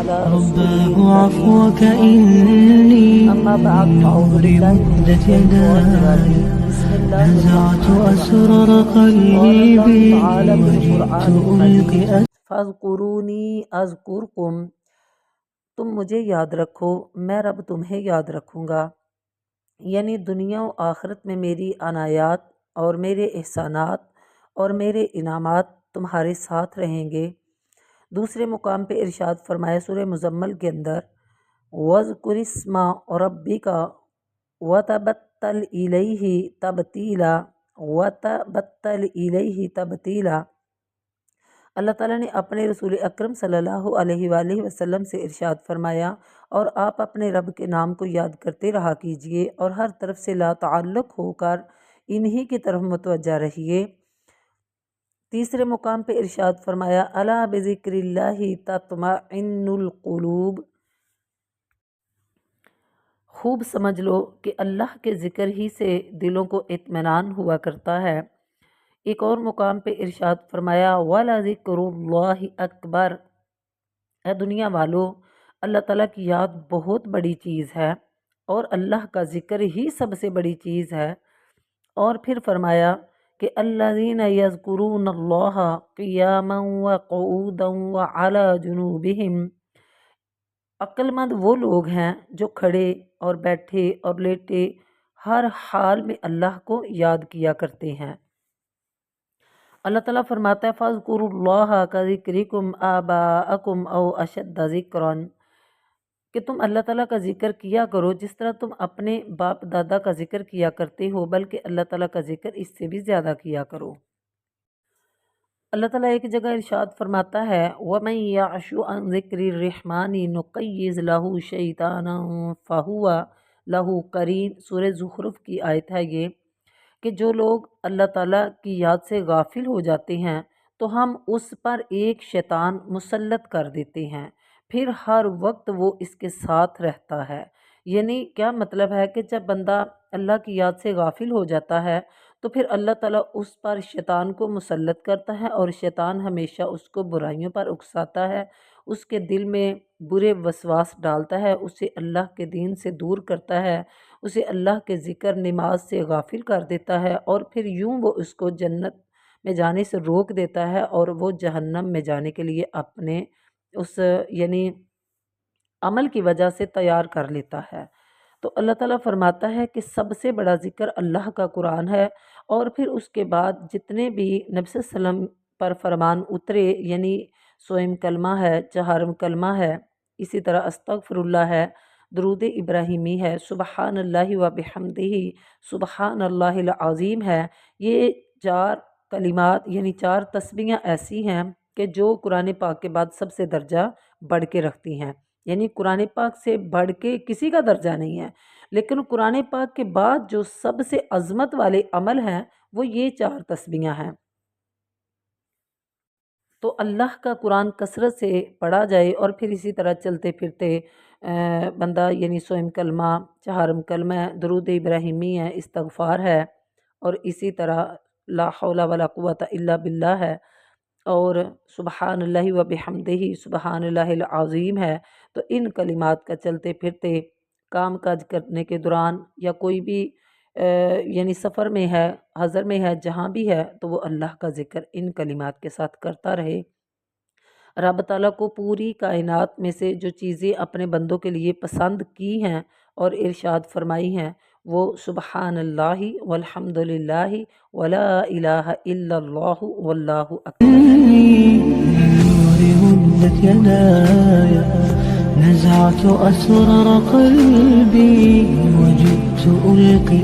على رباه رسوله عفوك الكريم. إني أما بعد فأعوذ بالله من لمدة الشيطان يداي الرجيم. بسم الله نزعت الرحمن أسرار الرحيم. قال الله قلبي تعالى في وجئت القرآن ألقي المجيد فاذكروني أذكركم، تم مجھے یاد رکھو میں رب تمہیں یاد رکھوں گا، یعنی دنیا و آخرت میں میری عنایات اور میرے احسانات اور میرے انعامات تمہارے ساتھ رہیں گے۔ دوسرے مقام پہ ارشاد فرمایا سورہ مزمل کے اندر وَاذْكُرِ اسْمَ رَبِّكَ وَتَبَتَّلْ إِلَيْهِ تَبْتِيلًا وَتَبَتَّلْ إِلَيْهِ تَبْتِيلًا۔ اللہ تعالیٰ نے اپنے رسول اکرم صلی اللہ علیہ وآلہ وسلم سے ارشاد فرمایا اور آپ اپنے رب کے نام کو یاد کرتے رہا کیجئے اور ہر طرف سے لا تعلق ہو کر انہی کی طرف متوجہ رہیے۔ تیسرے مقام پہ ارشاد فرمایا الا بذکر اللہ تطمئن القلوب، خوب سمجھ لو کہ اللہ کے ذکر ہی سے دلوں کو اطمینان ہوا کرتا ہے۔ ایک اور مقام پہ ارشاد فرمایا وَلَذِكْرُ اللَّهِ اکبر، اے دنیا والو اللہ تعالیٰ کی یاد بہت بڑی چیز ہے اور اللہ کا ذکر ہی سب سے بڑی چیز ہے۔ اور پھر فرمایا کہ الذین یذکرون اللہ قیاما وقعودا وعلی جنوبہم، عقل مند وہ لوگ ہیں جو کھڑے اور بیٹھے اور لیٹے ہر حال میں اللہ کو یاد کیا کرتے ہیں۔ اللہ تعالیٰ فرماتا ہے فاذکروا اللہ کذکرکم آباءکم او اشد ذکرا، کہ تم اللہ تعالیٰ کا ذکر کیا کرو جس طرح تم اپنے باپ دادا کا ذکر کیا کرتے ہو، بلکہ اللہ تعالیٰ کا ذکر اس سے بھی زیادہ کیا کرو۔ اللہ تعالیٰ ایک جگہ ارشاد فرماتا ہے وَمَن يَعْشُ عَن ذِكْرِ الرَّحْمَنِ نُقَيِّضْ لَهُ شَيْطَانًا فَهُوَ لَهُ قَرِينٌ۔ سورہ زخرف کی آیت ہے یہ کہ جو لوگ اللہ تعالیٰ کی یاد سے غافل ہو جاتے ہیں تو ہم اس پر ایک شیطان مسلط کر دیتے ہیں، پھر ہر وقت وہ اس کے ساتھ رہتا ہے۔ یعنی کیا مطلب ہے کہ جب بندہ اللہ کی یاد سے غافل ہو جاتا ہے تو پھر اللہ تعالیٰ اس پر شیطان کو مسلط کرتا ہے اور شیطان ہمیشہ اس کو برائیوں پر اکساتا ہے، اس کے دل میں برے وسواس ڈالتا ہے، اسے اللہ کے دین سے دور کرتا ہے، اسے اللہ کے ذکر نماز سے غافل کر دیتا ہے اور پھر یوں وہ اس کو جنت میں جانے سے روک دیتا ہے اور وہ جہنم میں جانے کے لیے اپنے اس یعنی عمل کی وجہ سے تیار کر لیتا ہے۔ تو اللہ تعالیٰ فرماتا ہے کہ سب سے بڑا ذکر اللہ کا قرآن ہے، اور پھر اس کے بعد جتنے بھی نبی صلی اللہ علیہ وسلم پر فرمان اترے یعنی سوئم کلمہ ہے، چہارم کلمہ ہے، اسی طرح استغفر اللہ ہے، درود ابراہیمی ہے، سبحان اللہ و بحمدہ، سبحان اللہ العظیم ہے، یہ چار کلمات یعنی چار تسبیحیں ایسی ہیں کہ جو قرآن پاک کے بعد سب سے درجہ بڑھ کے رکھتی ہیں، یعنی قرآن پاک سے بڑھ کے کسی کا درجہ نہیں ہے، لیکن قرآن پاک کے بعد جو سب سے عظمت والے عمل ہیں وہ یہ چار تسبیحیں ہیں۔ تو اللہ کا قرآن کثرت سے پڑھا جائے اور پھر اسی طرح چلتے پھرتے بندہ یعنی سوئم کلمہ، چہارم کلمہ، درود ابراہیمی ہے، استغفار ہے، اور اسی طرح لا حول ولا قوت الا باللہ ہے، اور سبحان اللہ و بحمدہ، سبحان اللہ العظیم ہے۔ تو ان کلمات کا چلتے پھرتے کام کاج کرنے کے دوران یا کوئی بھی یعنی سفر میں ہے، حضر میں ہے، جہاں بھی ہے تو وہ اللہ کا ذکر ان کلمات کے ساتھ کرتا رہے۔ رب تعالیٰ کو پوری کائنات میں سے جو چیزیں اپنے بندوں کے لیے پسند کی ہیں اور ارشاد فرمائی ہیں وہ سبحان اللہ والحمد للہ ولا الہ الا اللہ واللہ نزعت أسرار قلبي وجئت ألقي